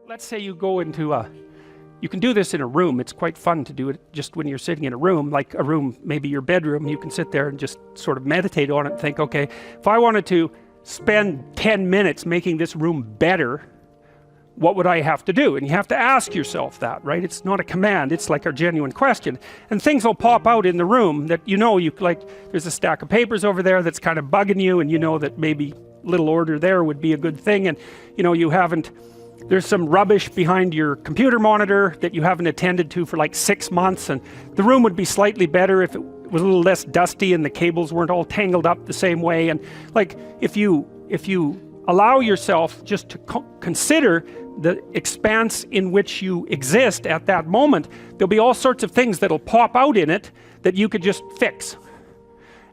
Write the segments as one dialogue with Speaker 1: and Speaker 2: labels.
Speaker 1: let's say you go into you can do this in a room. It's quite fun to do it just when you're sitting in a room, like a room, maybe your bedroom. You can sit there and just sort of meditate on it and think, okay, if I wanted to spend 10 minutes making this room better, what would I have to do? And you have to ask yourself that, right? It's not a command, it's like a genuine question. And things will pop out in the room that you like, there's a stack of papers over there that's kind of bugging you, and you know that maybe little order there would be a good thing, and you haven't, there's some rubbish behind your computer monitor that you haven't attended to for like 6 months, and the room would be slightly better if it was a little less dusty and the cables weren't all tangled up the same way. And like, if you allow yourself just to consider the expanse in which you exist at that moment, there'll be all sorts of things that'll pop out in it that you could just fix.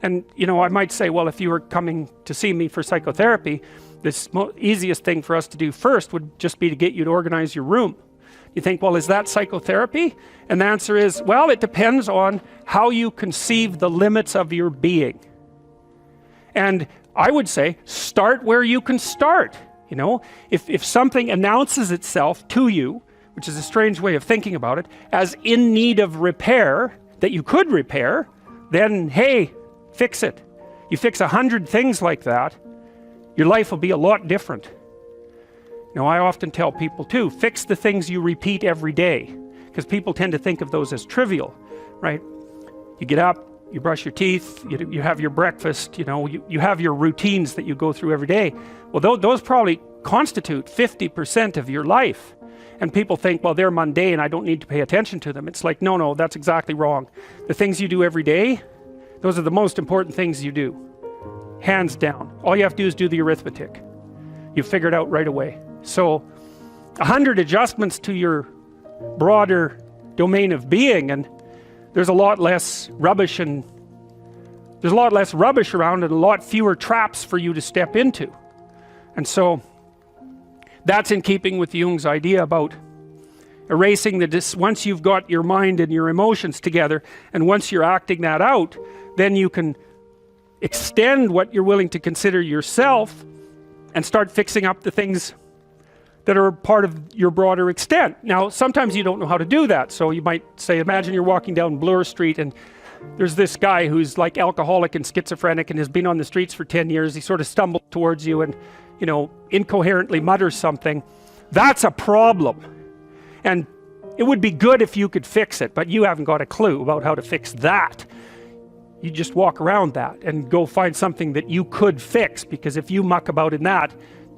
Speaker 1: And I might say, well, if you were coming to see me for psychotherapy, the easiest thing for us to do first would just be to get you to organize your room. You think, well, is that psychotherapy? And the answer is, well, it depends on how you conceive the limits of your being. And I would say, start where you can start. If something announces itself to you, which is a strange way of thinking about it, as in need of repair, that you could repair, then hey, fix it. You fix 100 things like that, your life will be a lot different. I often tell people too, fix the things you repeat every day, because people tend to think of those as trivial, right? You get up, you brush your teeth, you have your breakfast, you have your routines that you go through every day. Well, those probably constitute 50% of your life. And people think, well, they're mundane, I don't need to pay attention to them. It's like, no, that's exactly wrong. The things you do every day, those are the most important things you do. Hands down. All you have to do is do the arithmetic. You figure it out right away. So 100 adjustments to your broader domain of being, and there's a lot less rubbish, and there's a lot less rubbish around, and a lot fewer traps for you to step into. And so that's in keeping with Jung's idea about erasing once you've got your mind and your emotions together, and once you're acting that out, then you can extend what you're willing to consider yourself and start fixing up the things that are part of your broader extent. Now, sometimes you don't know how to do that, so you might say, imagine you're walking down Bloor Street and there's this guy who's like alcoholic and schizophrenic and has been on the streets for 10 years. He sort of stumbles towards you and incoherently mutters something. That's a problem, and it would be good if you could fix it, but you haven't got a clue about how to fix that. You just walk around that and go find something that you could fix, because if you muck about in that,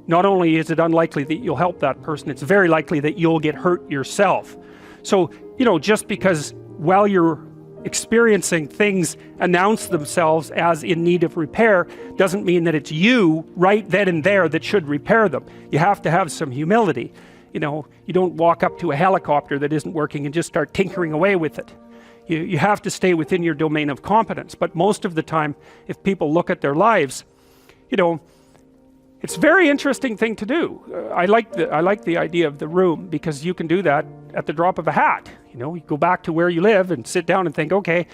Speaker 1: not only is it unlikely that you'll help that person, it's very likely that you'll get hurt yourself. So just because while you're experiencing things announce themselves as in need of repair doesn't mean that it's you right then and there that should repair them. You have to have some humility. You don't walk up to a helicopter that isn't working and just start tinkering away with it. You have to stay within your domain of competence. But most of the time, if people look at their lives, it's a very interesting thing to do. I like the idea of the room, because you can do that at the drop of a hat. You go back to where you live and sit down and think, okay,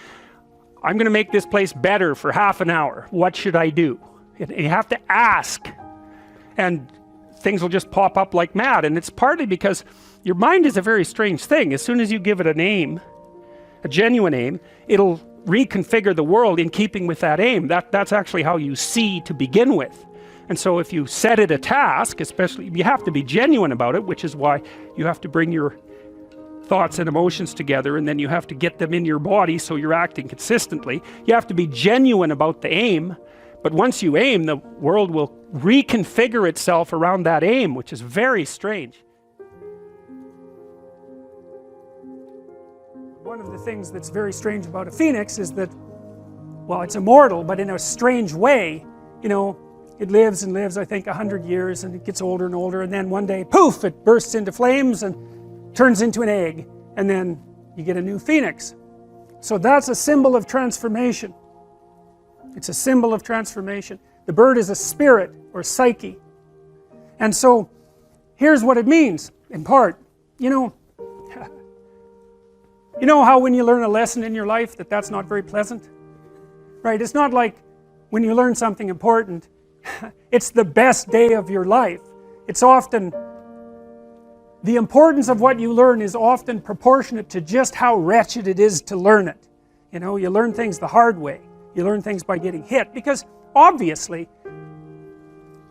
Speaker 1: I'm going to make this place better for half an hour. What should I do? And you have to ask, and things will just pop up like mad. And it's partly because your mind is a very strange thing. As soon as you give it a name, a genuine aim, it'll reconfigure the world in keeping with that aim. That's actually how you see to begin with. And so if you set it a task, especially, you have to be genuine about it, which is why you have to bring your thoughts and emotions together, and then you have to get them in your body so you're acting consistently. You have to be genuine about the aim, but once you aim, the world will reconfigure itself around that aim, which is very strange. One of the things that's very strange about a phoenix is that, well, it's immortal, but in a strange way, it lives and lives, I think, 100 years, and it gets older and older, and then one day, poof, it bursts into flames and turns into an egg, and then you get a new phoenix. So that's a symbol of transformation. It's a symbol of transformation. The bird is a spirit or psyche. And so here's what it means, in part. You know how when you learn a lesson in your life that's not very pleasant? Right? It's not like when you learn something important, it's the best day of your life. It's often
Speaker 2: the importance of what you learn is often proportionate to just how wretched it is to learn it. You know, you learn things the hard way. You learn things by getting hit, because obviously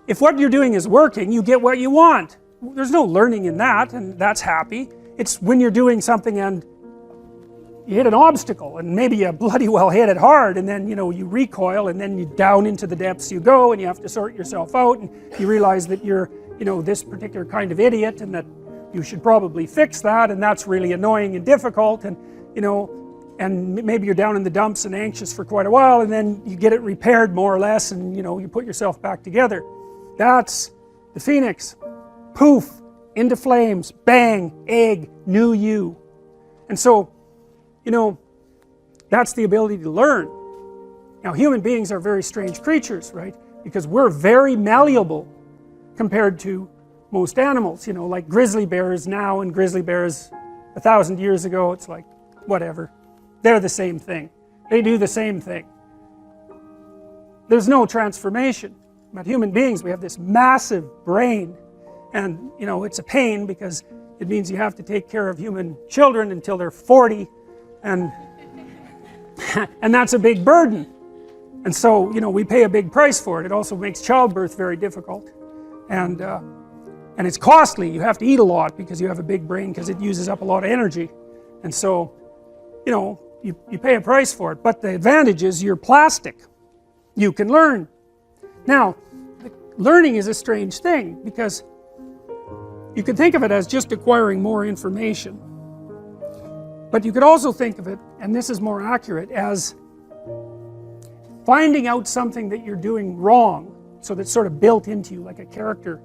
Speaker 2: if what you're doing is working, you get what you want. There's no learning in that, and that's happy. It's when you're doing something and you hit an obstacle, and maybe you bloody well hit it hard, and then, you know, you recoil, and then you down into the depths you go, and you have to sort yourself out, and you realize that you're, you know, this particular kind of idiot, and that you should probably fix that, and that's really annoying and difficult, and, you know, and maybe you're down in the dumps and anxious for quite a while, and then you get it repaired more or less, and, you know, you put yourself back together. That's the phoenix. Poof, into flames, bang, egg, new you. And so, you know, that's the ability to learn. Now, human beings are very strange creatures, right? Because we're very malleable compared to most animals, you know, like grizzly bears now and grizzly bears 1,000 years ago. It's like, whatever, they're the same thing, they do the same thing, there's no transformation. But human beings, we have this massive brain, and, you know, it's a pain because it means you have to take care of human children until they're 40, and and that's a big burden, and so, you know, we pay a big price for it. It also makes childbirth very difficult, and it's costly. You have to eat a lot because you have a big brain, because it uses up a lot of energy, and so, you know, you pay a price for it. But the advantage is you're plastic, you can learn. Now, learning is a strange thing, because you could think of it as just acquiring more information, but you could also think of it, and this is more accurate, as finding out something that you're doing wrong, so that's sort of built into you, like a character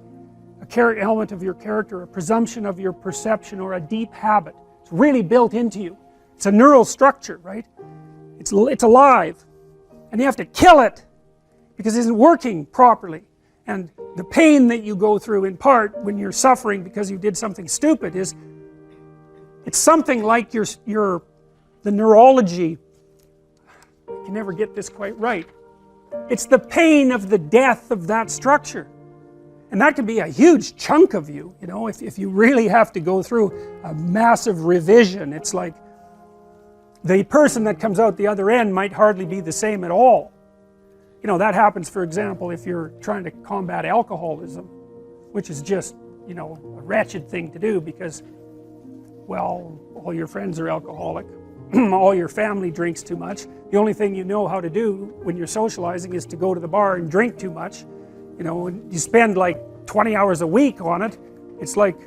Speaker 2: element of your character, a presumption of your perception, or a deep habit. It's really built into you. It's a neural structure, right? It's alive, and you have to kill it because it isn't working properly. And the pain that you go through, in part, when you're suffering because you did something stupid, is it's something like the neurology. I can never get this quite right. It's the pain of the death of that structure, and that can be a huge chunk of you, you know, if you really have to go through a massive revision. It's like the person that comes out the other end might hardly be the same at all. You know, that happens, for example, if you're trying to combat alcoholism, which is just, you know, a wretched thing to do, because, well, all your friends are alcoholic, all your family drinks too much. The only thing you know how to do when you're socializing is to go to the bar and drink too much, you know, and you spend like 20 hours a week on it. It's like,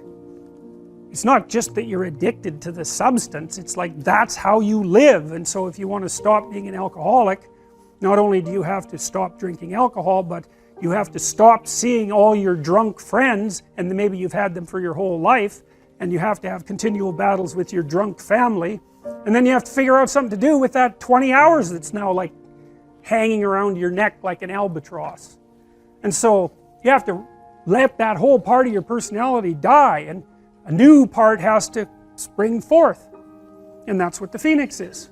Speaker 2: it's not just that you're addicted to the substance, it's like that's how you live. And so if you want to stop being an alcoholic, not only do you have to stop drinking alcohol, but you have to stop seeing all your drunk friends, and maybe you've had them for your whole life, and you have to have continual battles with your drunk family, and then you have to figure out something to do with that 20 hours that's now like hanging around your neck like an albatross. And so you have to let that whole part of your personality die, and a new part has to spring forth, and that's what the phoenix is.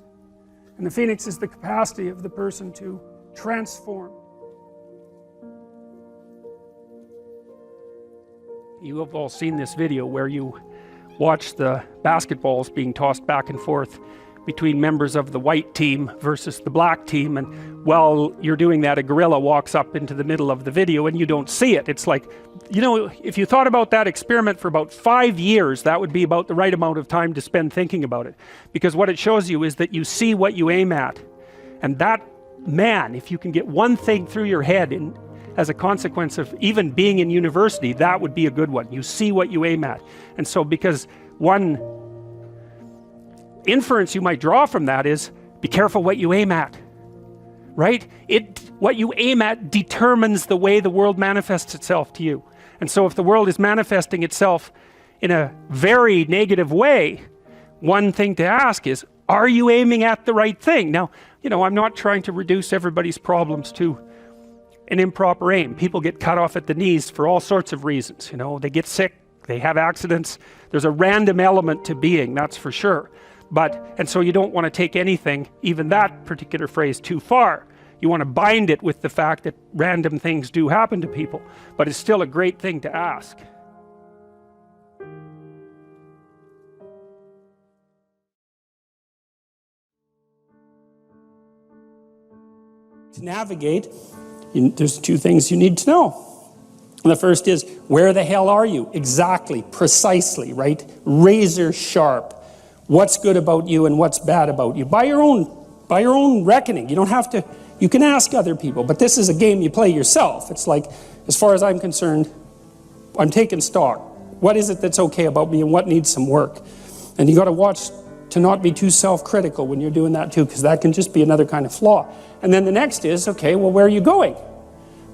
Speaker 2: And the phoenix is the capacity of the person to transform.
Speaker 1: You have all seen this video where you watch the basketballs being tossed back and forth between members of the white team versus the black team, and while you're doing that, a gorilla walks up into the middle of the video and you don't see it. It's like, you know, if you thought about that experiment for about 5 years, that would be about the right amount of time to spend thinking about it, because what it shows you is that you see what you aim at. And that, man, if you can get one thing through your head as a consequence of even being in university, that would be a good one. You see what you aim at. And so, because one inference you might draw from that is, be careful what you aim at, right? What you aim at determines the way the world manifests itself to you. And so if the world is manifesting itself in a very negative way, one thing to ask is, are you aiming at the right thing? Now, you know, I'm not trying to reduce everybody's problems to an improper aim. People get cut off at the knees for all sorts of reasons. You know, they get sick, they have accidents. There's a random element to being, that's for sure. And so you don't want to take anything, even that particular phrase, too far. You want to bind it with the fact that random things do happen to people, but it's still a great thing to ask.
Speaker 2: to navigate, there's two things you need to know. And the first is, where the hell are you? Exactly, precisely, right? Razor sharp. What's good about you and what's bad about you? By your own reckoning. You don't have to, you can ask other people, but this is a game you play yourself. It's like, as far as I'm concerned, I'm taking stock. What is it that's okay about me and what needs some work? And you got to watch to not be too self-critical when you're doing that too, because that can just be another kind of flaw. And then the next is, okay, well, where are you going?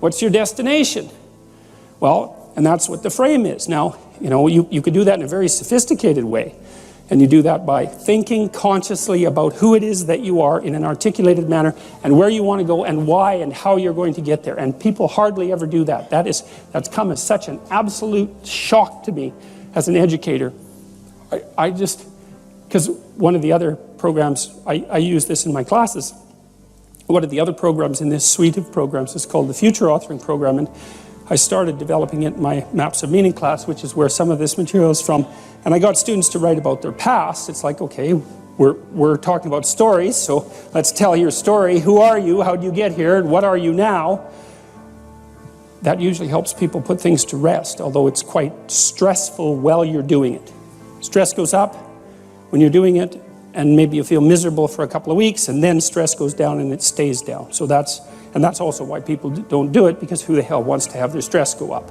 Speaker 2: What's your destination? Well, and that's what the frame is. Now, you could do that in a very sophisticated way. And you do that by thinking consciously about who it is that you are in an articulated manner and where you want to go and why and how you're going to get there. And people hardly ever do that. That's come as such an absolute shock to me as an educator. Because one of the other programs, I use this in my classes, one of the other programs in this suite of programs is called the Future Authoring Program, and I started developing it in my Maps of Meaning class, which is where some of this material is from, and I got students to write about their past. It's like, okay, we're talking about stories, so let's tell your story. Who are you? How did you get here? And what are you now? That usually helps people put things to rest, although it's quite stressful while you're doing it. Stress goes up when you're doing it, and maybe you feel miserable for a couple of weeks, and then stress goes down and it stays down. So that's also why people don't do it, because who the hell wants to have their stress go up?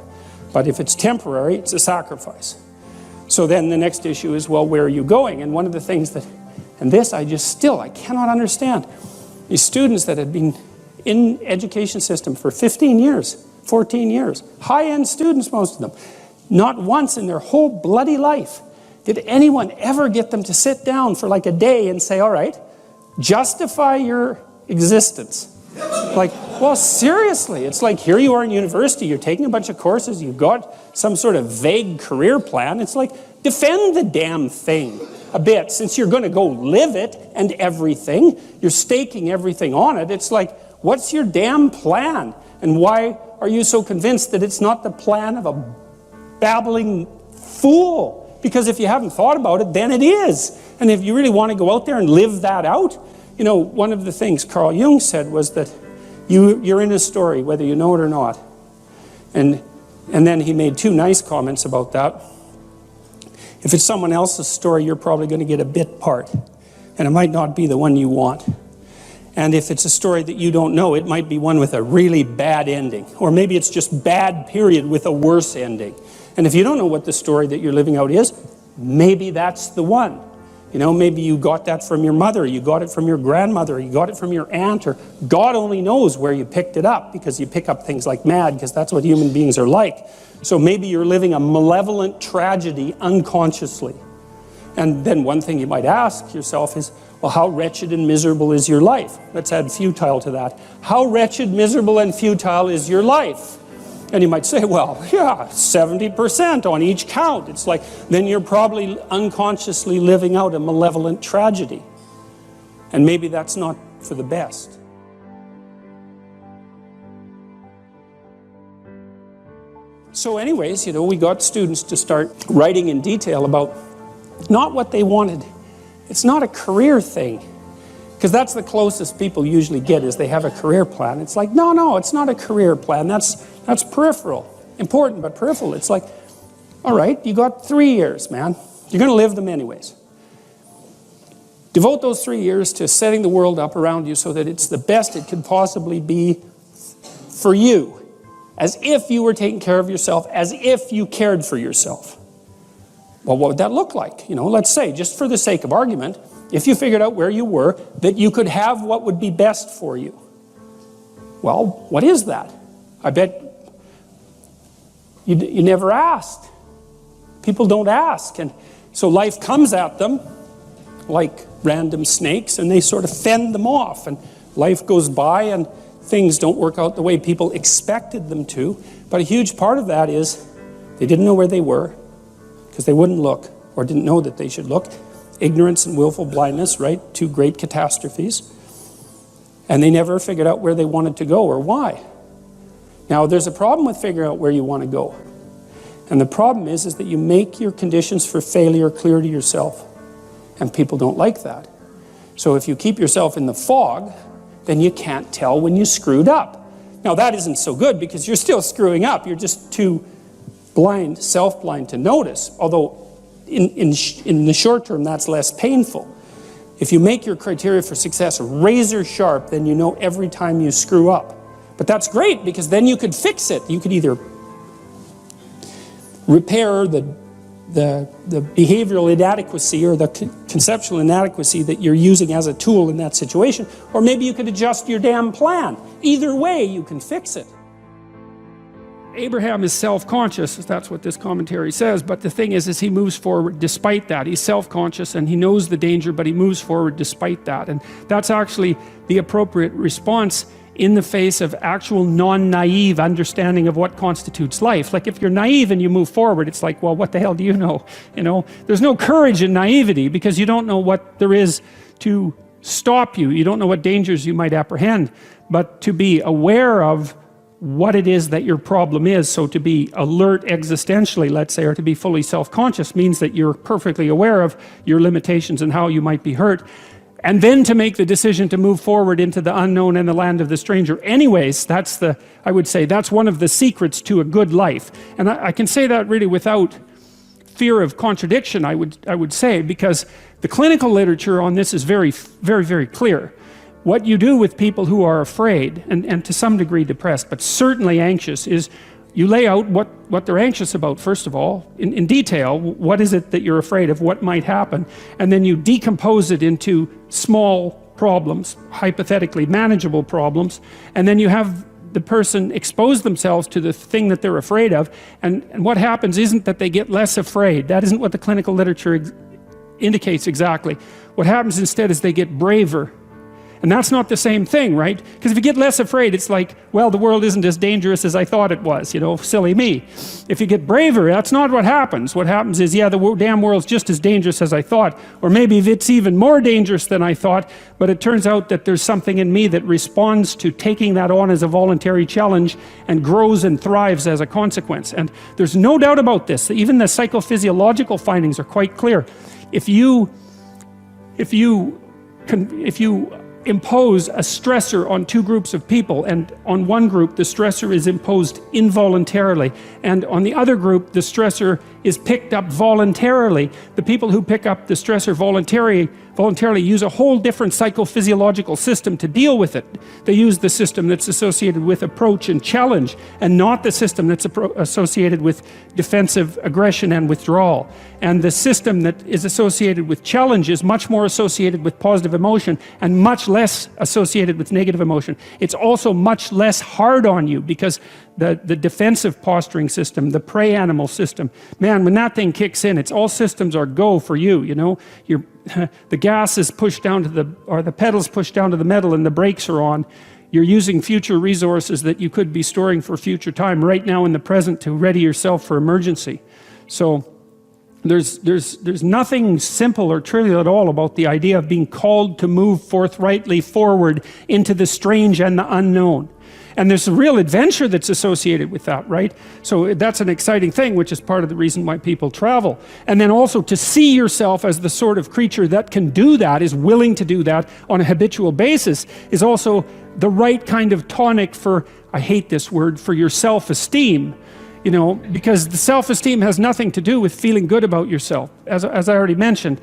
Speaker 2: But if it's temporary, it's a sacrifice. So then the next issue is, well, where are you going? And one of the things that, and this I cannot understand, these students that had been in education system for 15 years, 14 years, high-end students, most of them, not once in their whole bloody life did anyone ever get them to sit down for like a day and say, all right, justify your existence. Like, well, seriously, it's like here you are in university, you're taking a bunch of courses, you've got some sort of vague career plan. It's like, defend the damn thing a bit, since you're going to go live it and everything. You're staking everything on it. It's like, what's your damn plan? And why are you so convinced that it's not the plan of a babbling fool? Because if you haven't thought about it, then it is. And if you really want to go out there and live that out, one of the things Carl Jung said was that you're in a story, whether you know it or not. And then he made two nice comments about that. If it's someone else's story, you're probably going to get a bit part. And it might not be the one you want. And if it's a story that you don't know, it might be one with a really bad ending. Or maybe it's just bad, period, with a worse ending. And if you don't know what the story that you're living out is, maybe that's the one. Maybe you got that from your mother, you got it from your grandmother, you got it from your aunt, or God only knows where you picked it up, because you pick up things like mad, because that's what human beings are like. So maybe you're living a malevolent tragedy unconsciously. And then one thing you might ask yourself is, well, how wretched and miserable is your life? Let's add futile to that. How wretched, miserable, and futile is your life? And you might say, well, yeah, 70% on each count. It's like, then you're probably unconsciously living out a malevolent tragedy. And maybe that's not for the best. So anyways, we got students to start writing in detail about not what they wanted. It's not a career thing. Because that's the closest people usually get, is they have a career plan. It's like, no, it's not a career plan. That's peripheral. Important, but peripheral. It's like, all right, you got 3 years, man. You're going to live them anyways. Devote those 3 years to setting the world up around you so that it's the best it could possibly be for you. As if you were taking care of yourself, as if you cared for yourself. Well, what would that look like? Let's say, just for the sake of argument, if you figured out where you were, that you could have what would be best for you. Well, what is that? I bet you never asked. People don't ask. And so life comes at them like random snakes, and they sort of fend them off. And life goes by, and things don't work out the way people expected them to. But a huge part of that is they didn't know where they were because they wouldn't look, or didn't know that they should look. Ignorance and willful blindness, right? Two great catastrophes. And they never figured out where they wanted to go or why. Now, there's a problem with figuring out where you want to go. And the problem is that you make your conditions for failure clear to yourself. And people don't like that. So if you keep yourself in the fog then you can't tell when you screwed up. Now that isn't so good because you're still screwing up. You're just too blind, self-blind to notice. Although in the short term, that's less painful. If you make your criteria for success razor sharp, then you know every time you screw up. But that's great because then you could fix it. You could either repair the behavioral inadequacy or the conceptual inadequacy that you're using as a tool in that situation, or maybe you could adjust your damn plan. Either way, you can fix it. Abraham is self-conscious, that's what this commentary says, but the thing is he moves forward despite that. He's self-conscious and he knows the danger, but he moves forward despite that. And that's actually the appropriate response in the face of actual non-naive understanding of what constitutes life. Like if you're naive and you move forward, it's like, well, what the hell do you know? You know, there's no courage in naivety because you don't know what there is to stop you. You don't know what dangers you might apprehend, but to be aware of what it is that your problem is, so to be alert existentially, let's say, or to be fully self-conscious means that you're perfectly aware of your limitations and how you might be hurt. And then to make the decision to move forward into the unknown and the land of the stranger. Anyways, I would say that's one of the secrets to a good life. And I can say that really without fear of contradiction, I would say, because the clinical literature on this is very, very, very clear. What you do with people who are afraid, and to some degree depressed, but certainly anxious, is you lay out what they're anxious about, first of all, in detail. What is it that you're afraid of? What might happen? And then you decompose it into small problems, hypothetically manageable problems, and then you have the person expose themselves to the thing that they're afraid of, and what happens isn't that they get less afraid. That isn't what the clinical literature indicates exactly. What happens instead is they get braver. And that's not the same thing, right? Because if you get less afraid, it's like, well, the world isn't as dangerous as I thought it was, you know, silly me. If you get braver, that's not what happens. What happens is, yeah, the damn world's just as dangerous as I thought, or maybe it's even more dangerous than I thought, but it turns out that there's something in me that responds to taking that on as a voluntary challenge and grows and thrives as a consequence. And there's no doubt about this. Even the psychophysiological findings are quite clear. If you impose a stressor on two groups of people, and on one group the stressor is imposed involuntarily, and on the other group the stressor is picked up voluntarily, the people who pick up the stressor voluntarily use a whole different psychophysiological system to deal with it. They use the system that's associated with approach and challenge, and not the system that's associated with defensive aggression and withdrawal. And the system that is associated with challenge is much more associated with positive emotion and much less associated with negative emotion. It's also much less hard on you because the defensive posturing system, the prey animal system, man, when that thing kicks in, it's all systems are go for you, you know. The gas is pushed down to the pedals pushed down to the metal and the brakes are on. You're using future resources that you could be storing for future time right now in the present to ready yourself for emergency. So there's nothing simple or trivial at all about the idea of being called to move forthrightly forward into the strange and the unknown. And there's a real adventure that's associated with that, right? So that's an exciting thing, which is part of the reason why people travel. And then also to see yourself as the sort of creature that can do that, is willing to do that on a habitual basis, is also the right kind of tonic for, I hate this word, for your self-esteem. You know, because the self-esteem has nothing to do with feeling good about yourself. As I already mentioned,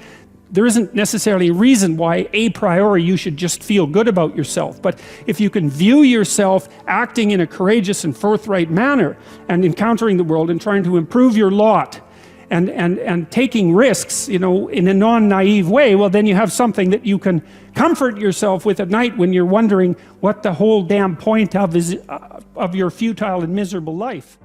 Speaker 2: there isn't necessarily a reason why a priori you should just feel good about yourself. But if you can view yourself acting in a courageous and forthright manner and encountering the world and trying to improve your lot and taking risks, you know, in a non-naive way, well, then you have something that you can comfort yourself with at night when you're wondering what the whole damn point of is of your futile and miserable life.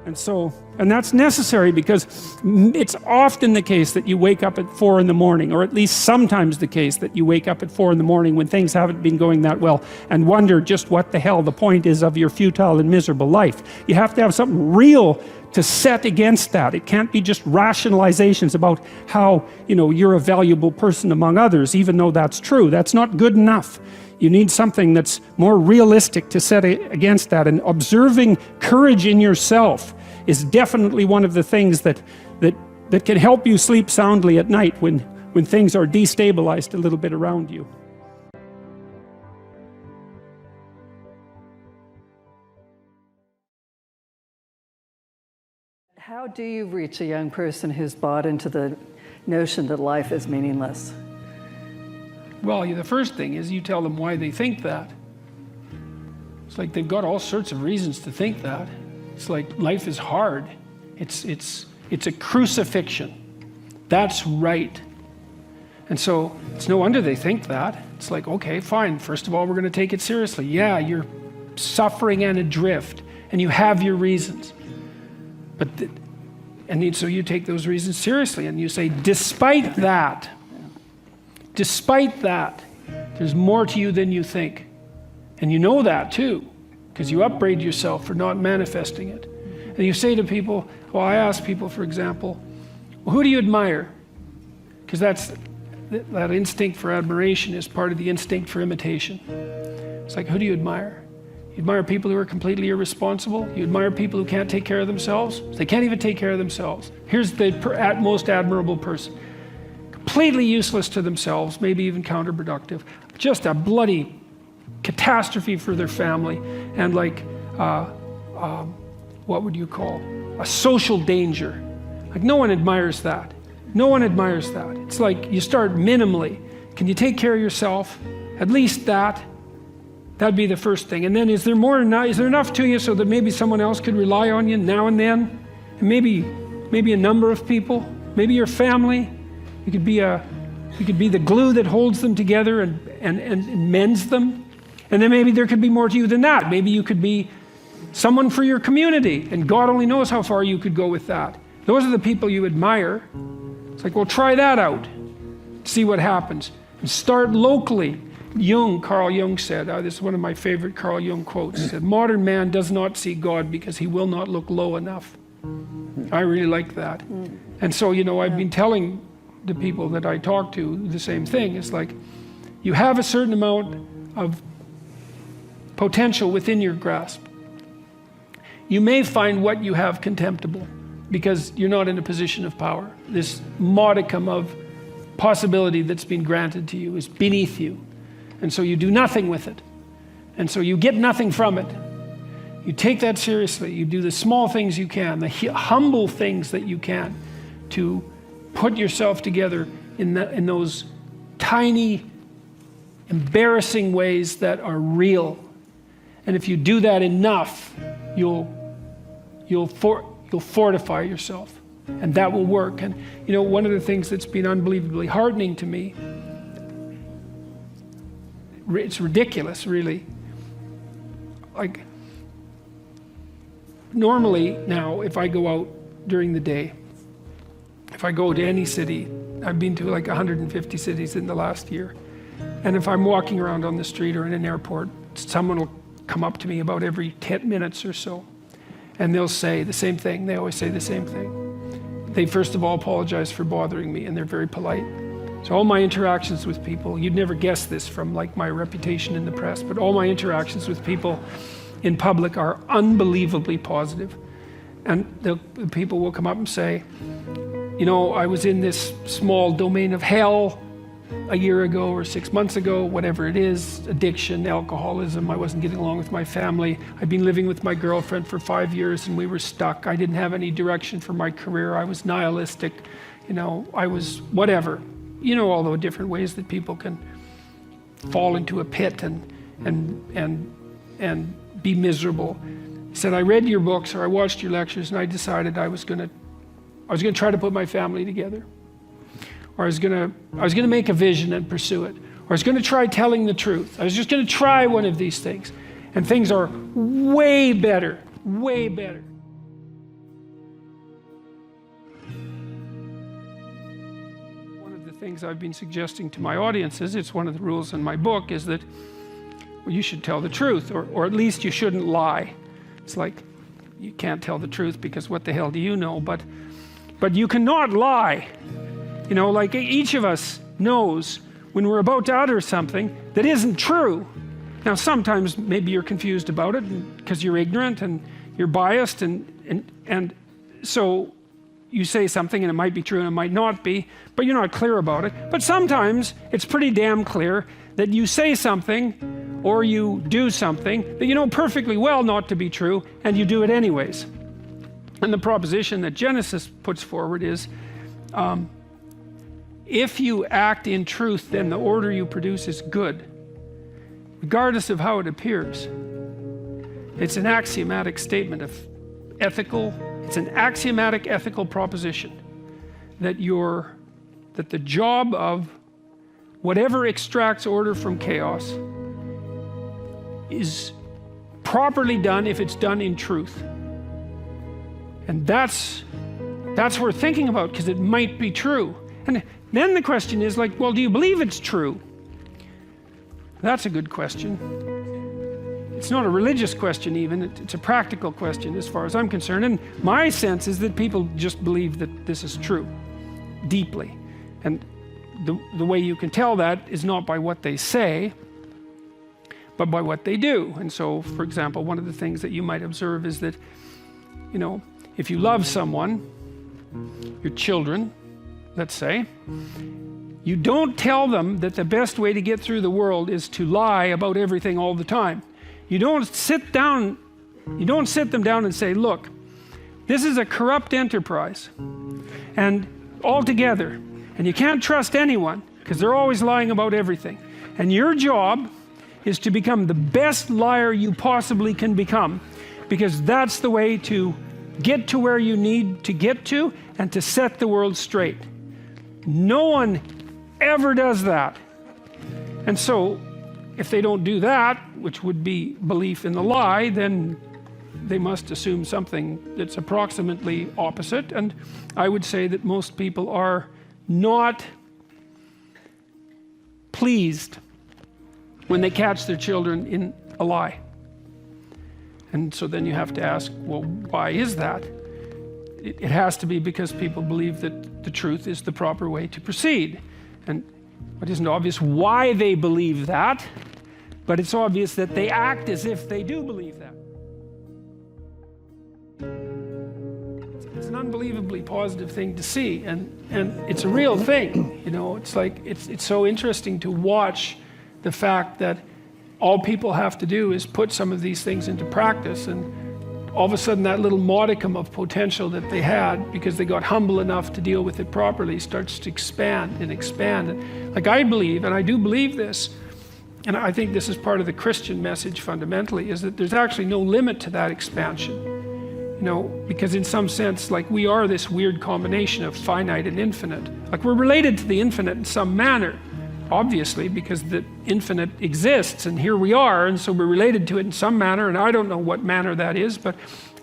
Speaker 2: And that's necessary because it's often the case that you wake up at 4 in the morning, or at least sometimes the case that you wake up at 4 in the morning when things haven't been going that well and wonder just what the hell the point is of your futile and miserable life. You have to have something real to set against that. It can't be just rationalizations about how, you know, you're a valuable person among others, even though that's true. That's not good enough. You need something that's more realistic to set against that. And observing courage in yourself is definitely one of the things that can help you sleep soundly at night when
Speaker 1: when things are destabilized a little bit around you.
Speaker 3: How do you reach a young person who's bought into the notion that life is meaningless?
Speaker 1: Well, the first thing is you tell them why they think that. It's like they've got all sorts of reasons to think that. It's like life is hard. It's a crucifixion. That's right. And so it's no wonder they think that. It's like, okay, fine. First of all, we're going to take it seriously. Yeah, you're suffering and adrift, and you have your reasons. So you take those reasons seriously, and you say, despite that, there's more to you than you think. And you know that too, because you upbraid yourself for not manifesting it. And you say to people, well, I ask people, for example, well, who do you admire? Because that instinct for admiration is part of the instinct for imitation. It's like, who do you admire? You admire people who are completely irresponsible. You admire people who can't take care of themselves. They can't even take care of themselves. Here's the most admirable person. Completely useless to themselves, maybe even counterproductive. Just a bloody catastrophe for their family, and like, what would you call? A social danger. Like, no one admires that. No one admires that. It's like you start minimally. Can you take care of yourself? At least that. That'd be the first thing. And then is there enough to you so that maybe someone else could rely on you now and then? And maybe a number of people, maybe your family. You could be the glue that holds them together and mends them. And then maybe there could be more to you than that. Maybe you could be someone for your community, and God only knows how far you could go with that. Those are the people you admire. It's like, well, try that out. See what happens. And start locally. Carl Jung said, this is one of my favorite Carl Jung quotes. He said, modern man does not see God because he will not look low enough. I really like that. And so, I've been telling the people that I talk to the same thing. It's like, you have a certain amount of potential within your grasp. You may find what you have contemptible because you're not in a position of power. This modicum of possibility that's been granted to you is beneath you. And so you do nothing with it. And so you get nothing from it. You take that seriously. You do the small things you can, the humble things that you can to put yourself together in those tiny, embarrassing ways that are real. And if you do that enough, you'll fortify yourself. And that will work. And one of the things that's been unbelievably heartening to me, it's ridiculous, really. Like, normally now, if I go out during the day, if I go to any city, I've been to like 150 cities in the last year, and if I'm walking around on the street or in an airport, someone will come up to me about every 10 minutes or so, and they'll say the same thing. They always say the same thing. They first of all apologize for bothering me, and they're very polite. So all my interactions with people, you'd never guess this from like my reputation in the press, but all my interactions with people in public are unbelievably positive. And the people will come up and say, I was in this small domain of hell a year ago or 6 months ago, whatever it is, addiction, alcoholism, I wasn't getting along with my family. I'd been living with my girlfriend for 5 years and we were stuck. I didn't have any direction for my career. I was nihilistic, I was whatever. All the different ways that people can fall into a pit and be miserable. He said, I read your books or I watched your lectures and I decided I was going to try to put my family together. Or I was going to make a vision and pursue it. Or I was going to try telling the truth. I was just going to try one of these things. And things are way better, way better. Things I've been suggesting to my audiences, it's one of the rules in my book, is that you should tell the truth, or at least you shouldn't lie. It's like, you can't tell the truth because what the hell do you know? But you cannot lie. Like each of us knows when we're about to utter something that isn't true. Now sometimes maybe you're confused about it because you're ignorant and you're biased and so you say something and it might be true and it might not be, but you're not clear about it. But sometimes it's pretty damn clear that you say something or you do something that you know perfectly well not to be true, and you do it anyways. And the proposition that Genesis puts forward is, if you act in truth, then the order you produce is good, regardless of how it appears. It's an axiomatic statement of it's an axiomatic ethical proposition that that the job of whatever extracts order from chaos is properly done if it's done in truth. And that's worth thinking about, because it might be true. And then the question is like, well, do you believe it's true? That's a good question. It's not a religious question even, it's a practical question as far as I'm concerned. And my sense is that people just believe that this is true, deeply. And the way you can tell that is not by what they say, but by what they do. And so, for example, one of the things that you might observe is that, you know, if you love someone, your children, let's say, you don't tell them that the best way to get through the world is to lie about everything all the time. You don't sit them down and say, look, this is a corrupt enterprise, and altogether, and you can't trust anyone because they're always lying about everything. And your job is to become the best liar you possibly can become, because that's the way to get to where you need to get to and to set the world straight. No one ever does that. And so if they don't do that, which would be belief in the lie, then they must assume something that's approximately opposite. And I would say that most people are not pleased when they catch their children in a lie. And so then you have to ask, well, why is that? It has to be because people believe that the truth is the proper way to proceed. And it isn't obvious why they believe that, but it's obvious that they act as if they do believe that. It's an unbelievably positive thing to see, and it's a real thing. You know, it's like, it's so interesting to watch the fact that all people have to do is put some of these things into practice, and all of a sudden that little modicum of potential that they had, because they got humble enough to deal with it properly, starts to expand and expand. And like, I believe, and I do believe this, and I think this is part of the Christian message fundamentally, is that there's actually no limit to that expansion. You know, because in some sense, like, we are this weird combination of finite and infinite. Like, we're related to the infinite in some manner, obviously, because the infinite exists, and here we are, and so we're related to it in some manner, and I don't know what manner that is, but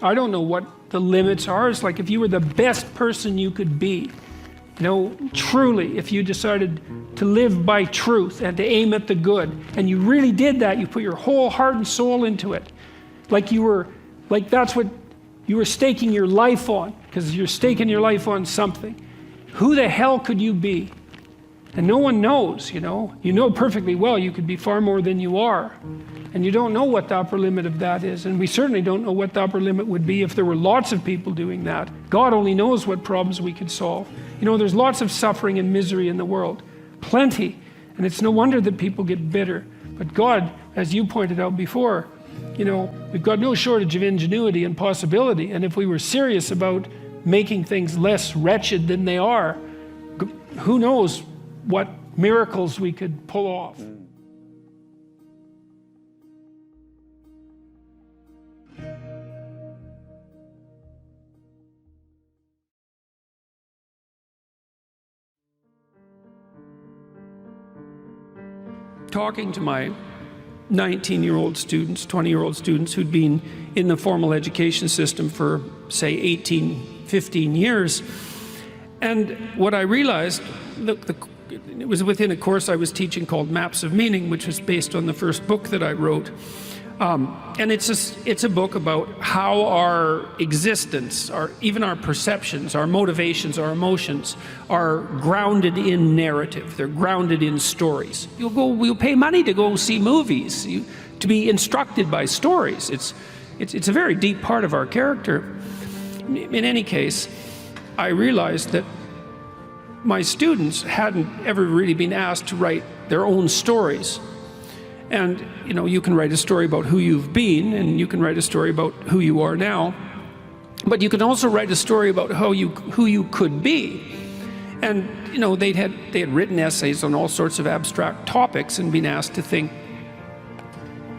Speaker 1: I don't know what the limits are. It's like if you were the best person you could be, you know, truly, if you decided to live by truth and to aim at the good, and you really did that, you put your whole heart and soul into it, like that's what you were staking your life on, because you're staking your life on something. Who the hell could you be? And no one knows, you know. You know perfectly well you could be far more than you are. And you don't know what the upper limit of that is. And we certainly don't know what the upper limit would be if there were lots of people doing that. God only knows what problems we could solve. You know, there's lots of suffering and misery in the world. Plenty. And it's no wonder that people get bitter. But God, as you pointed out before, you know, we've got no shortage of ingenuity and possibility. And if we were serious about making things less wretched than they are, who knows what miracles we could pull off. Talking to my 19-year-old students, 20-year-old students who'd been in the formal education system for, say, 18, 15 years, and what I realized, it was within a course I was teaching called Maps of Meaning, which was based on the first book that I wrote. And it's a book about how our existence, even our perceptions, our motivations, our emotions are grounded in narrative. They're grounded in stories. You'll pay money to go see movies, to be instructed by stories. It's a very deep part of our character. In any case, I realized that my students hadn't ever really been asked to write their own stories. And you know, you can write a story about who you've been, and you can write a story about who you are now, but you can also write a story about who you could be. And you know, they had written essays on all sorts of abstract topics and been asked to think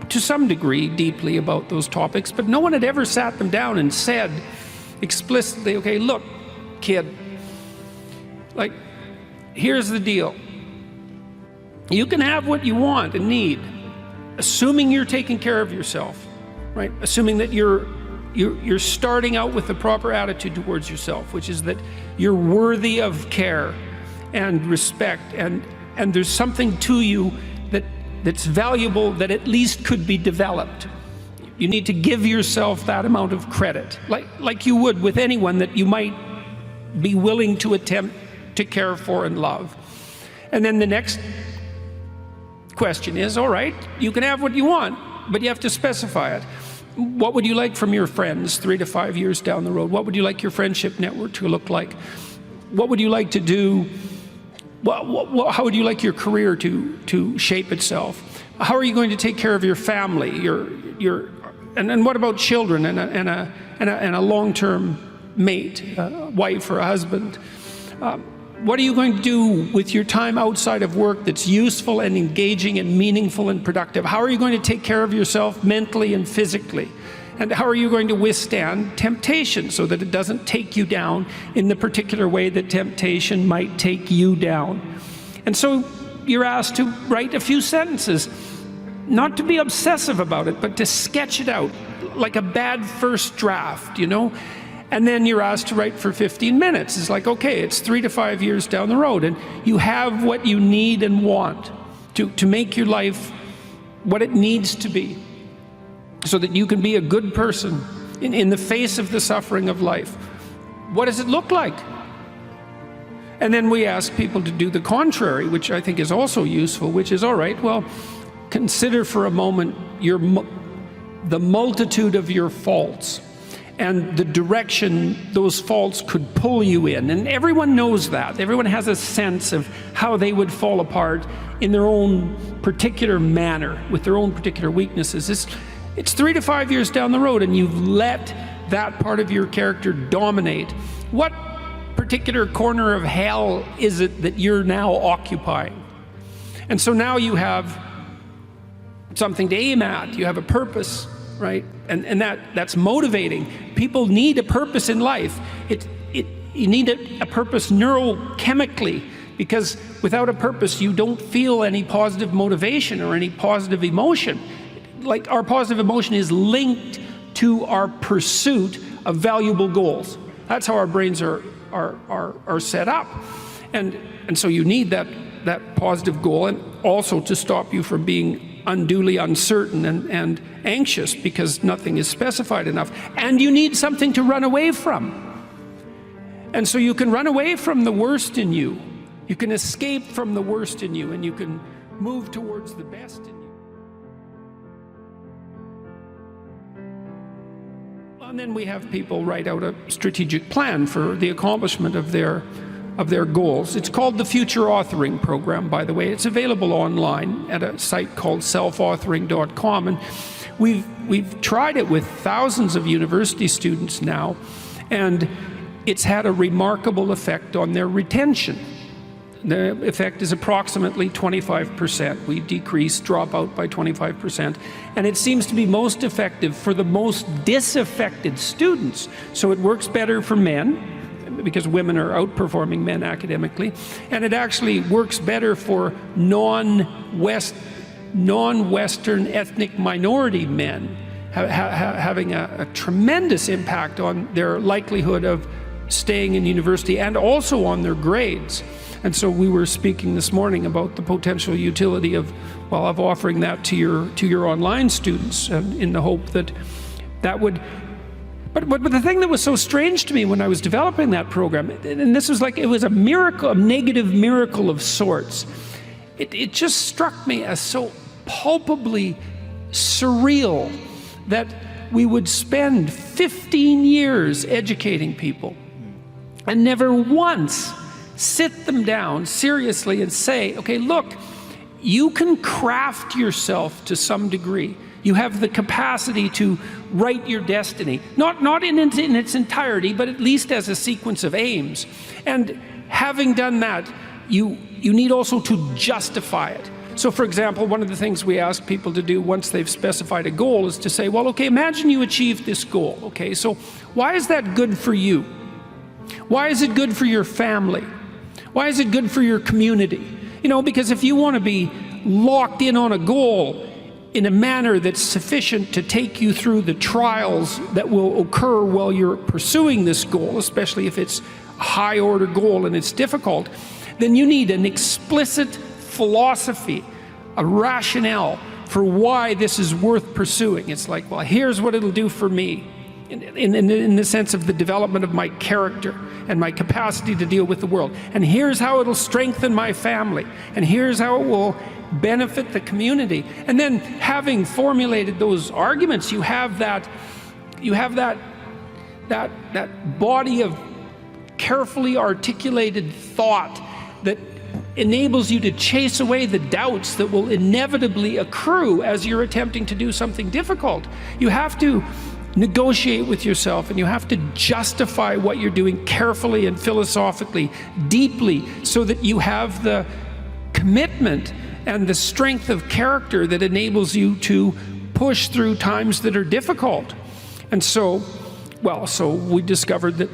Speaker 1: to some degree deeply about those topics, but no one had ever sat them down and said explicitly, okay, look, kid, like, here's the deal. You can have what you want and need, assuming you're taking care of yourself, right? Assuming that you're starting out with the proper attitude towards yourself, which is that you're worthy of care and respect, and there's something to you that's valuable, that at least could be developed. You need to give yourself that amount of credit, like you would with anyone that you might be willing to attempt to care for and love. And then the next question is, all right, you can have what you want, but you have to specify it. What would you like from your friends 3 to 5 years down the road? What would you like your friendship network to look like? What would you like to do? How would you like your career to shape itself? How are you going to take care of your family? And what about children and a long-term mate, a wife or a husband? What are you going to do with your time outside of work that's useful and engaging and meaningful and productive? How are you going to take care of yourself mentally and physically? And how are you going to withstand temptation so that it doesn't take you down in the particular way that temptation might take you down? And so you're asked to write a few sentences, not to be obsessive about it, but to sketch it out like a bad first draft, you know? And then you're asked to write for 15 minutes. It's like, okay, it's 3 to 5 years down the road, and you have what you need and want to make your life what it needs to be, so that you can be a good person in the face of the suffering of life. What does it look like? And then we ask people to do the contrary, which I think is also useful, which is, all right, well, consider for a moment the multitude of your faults and the direction those faults could pull you in. And everyone knows that. Everyone has a sense of how they would fall apart in their own particular manner, with their own particular weaknesses. It's 3 to 5 years down the road, and you've let that part of your character dominate. What particular corner of hell is it that you're now occupying? And so now you have something to aim at. You have a purpose, right? And that's motivating. People need a purpose in life. You need a purpose neurochemically, because without a purpose, you don't feel any positive motivation or any positive emotion. Like, our positive emotion is linked to our pursuit of valuable goals. That's how our brains are set up. And so you need that positive goal, and also to stop you from being unduly uncertain and anxious because nothing is specified enough. And you need something to run away from. And so you can run away from the worst in you. You can escape from the worst in you, and you can move towards the best in you. And then we have people write out a strategic plan for the accomplishment of their goals. It's called the Future Authoring Program, by the way. It's available online at a site called selfauthoring.com. And we've tried it with thousands of university students now, and it's had a remarkable effect on their retention. The effect is approximately 25%. We decrease dropout by 25%. And it seems to be most effective for the most disaffected students. So it works better for men, because women are outperforming men academically. And it actually works better for non-Western ethnic minority men, having a tremendous impact on their likelihood of staying in university and also on their grades. And so we were speaking this morning about the potential utility of offering that to your online students, in the hope that would. But the thing that was so strange to me when I was developing that program, and this was like, it was a miracle, a negative miracle of sorts. It just struck me as so palpably surreal that we would spend 15 years educating people and never once sit them down seriously and say, okay, look, you can craft yourself to some degree. You have the capacity to write your destiny, not in its entirety, but at least as a sequence of aims. And having done that, you need also to justify it. So for example, one of the things we ask people to do once they've specified a goal is to say, well, okay, imagine you achieved this goal. Okay, so why is that good for you? Why is it good for your family? Why is it good for your community? You know, because if you want to be locked in on a goal in a manner that's sufficient to take you through the trials that will occur while you're pursuing this goal, especially if it's a high order goal and it's difficult, then you need an explicit philosophy, a rationale for why this is worth pursuing. It's like, well, here's what it'll do for me in the sense of the development of my character and my capacity to deal with the world. And here's how it'll strengthen my family. And here's how it will benefit the community. And then having formulated those arguments, you have that body of carefully articulated thought that enables you to chase away the doubts that will inevitably accrue as you're attempting to do something difficult. You have to negotiate with yourself, and you have to justify what you're doing carefully and philosophically, deeply, so that you have the commitment and the strength of character that enables you to push through times that are difficult. And so, well, so we discovered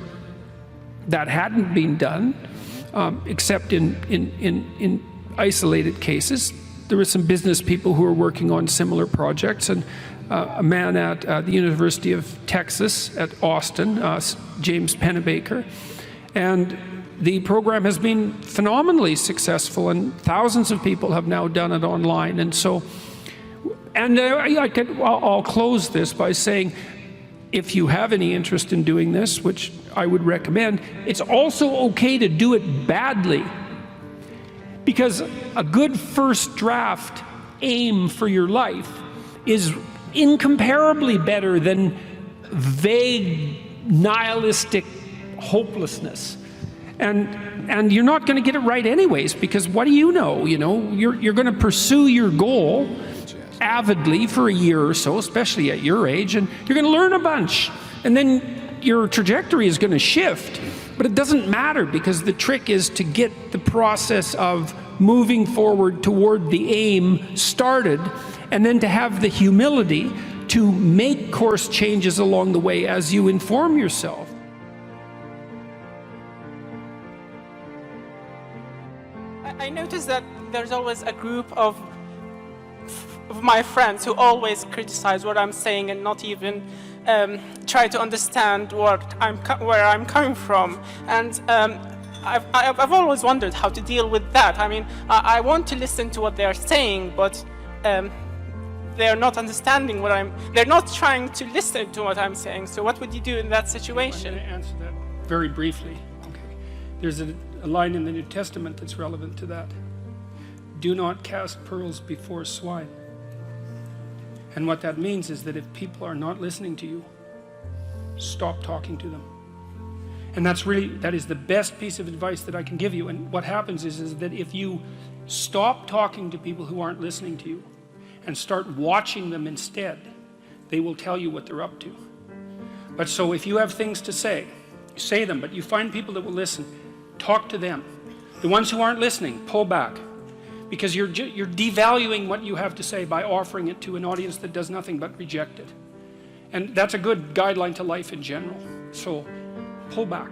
Speaker 1: that hadn't been done, except in isolated cases. There were some business people who were working on similar projects, and a man at the University of Texas at Austin, James Pennebaker, and the program has been phenomenally successful, and thousands of people have now done it online. And so, and I'll close this by saying, if you have any interest in doing this, which I would recommend, it's also okay to do it badly, because a good first draft aim for your life is incomparably better than vague, nihilistic hopelessness. And you're not going to get it right anyways, because what do you know? You know, you're going to pursue your goal avidly for a year or so, especially at your age, and you're going to learn a bunch, and then your trajectory is going to shift. But it doesn't matter, because the trick is to get the process of moving forward toward the aim started, and then to have the humility to make course changes along the way as you inform yourself.
Speaker 4: I noticed that there's always a group of my friends who always criticize what I'm saying and not even try to understand where I'm coming from. And I've always wondered how to deal with that. I mean, I want to listen to what they're saying, but they're not understanding they're not trying to listen to what I'm saying. So what would you do in that situation?
Speaker 1: I'm going to answer that very briefly. Okay. There's a line in the New Testament that's relevant to that. Do not cast pearls before swine. And what that means is that if people are not listening to you, stop talking to them. And that is the best piece of advice that I can give you. And what happens is that if you stop talking to people who aren't listening to you and start watching them instead, they will tell you what they're up to. But so if you have things to say them, but you find people that will listen, talk to them. The ones who aren't listening, pull back. Because you're devaluing what you have to say by offering it to an audience that does nothing but reject it. And that's a good guideline to life in general. So pull back.